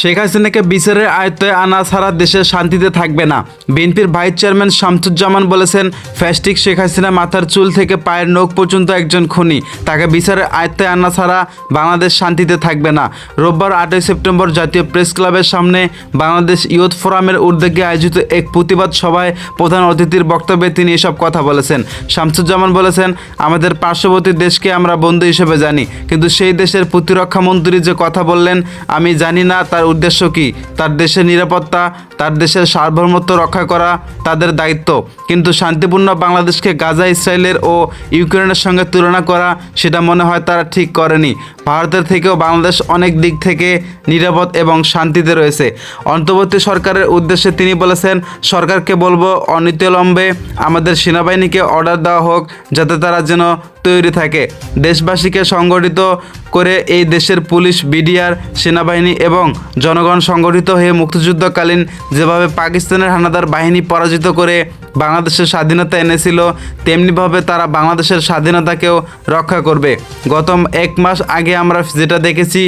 শেখ হাসিনাকে বিচারের আয়ত্তে আনা ছাড়া দেশে শান্তিতে থাকবে না। বিএনপির ভাইস চেয়ারম্যান শামসুজ্জামান বলেছেন, ফ্যাসিস্ট শেখ হাসিনা মাথার চুল থেকে পায়ের নখ পর্যন্ত একজন খুনি। তাকে বিচারের আয়ত্তে আনা ছাড়া বাংলাদেশ শান্তিতে থাকবে না। রোববার 8ই সেপ্টেম্বর জাতীয় প্রেস ক্লাবের সামনে বাংলাদেশ ইয়ুথ ফোরামের উদ্যোগে আয়োজিত এক প্রতিবাদ সভায় প্রধান অতিথির বক্তব্যে তিনি এসব কথা বলেছেন। শামসুজ্জামান বলেছেন, আমাদের পার্শ্ববর্তী দেশকে আমরা বন্ধু হিসেবে জানি, কিন্তু সেই দেশের প্রতিরক্ষা মন্ত্রী যে কথা বললেন, আমি জানি না তার উদ্দেশ্য কি। তার দেশের নিরাপত্তা, তার দেশের সার্বভৌমত্ব রক্ষা করা তাদের দায়িত্ব, কিন্তু শান্তিপূর্ণ বাংলাদেশকে গাজা, ইসরায়েলের ও ইউক্রেনের সঙ্গে তুলনা করা, সেটা মনে হয় তারা ঠিক করেনি। ভারতের থেকেও বাংলাদেশ অনেক দিক থেকে নিরাপদ এবং শান্তিতে রয়েছে। অন্তর্বর্তী সরকারের উদ্দেশ্যে তিনি বলেছেন, সরকারকে বলবো অনতিবিলম্বে আমাদের সেনাবাহিনীকে অর্ডার দেওয়া হোক, যাতে তারা যেন তৈরি থাকে। দেশবাসীকে সংগঠিত করে এই দেশের পুলিশ, বিডিআর, সেনাবাহিনী এবং জনগণ সংগঠিত হয়ে মুক্তিযুদ্ধকালীন যেভাবে পাকিস্তানের হানাদার বাহিনী পরাজিত করে বাংলাদেশের স্বাধীনতা এনেছিল, তেমনিভাবে তারা বাংলাদেশের স্বাধীনতাকেও রক্ষা করবে। গত 1 মাস আগে আমরা যেটা দেখেছি,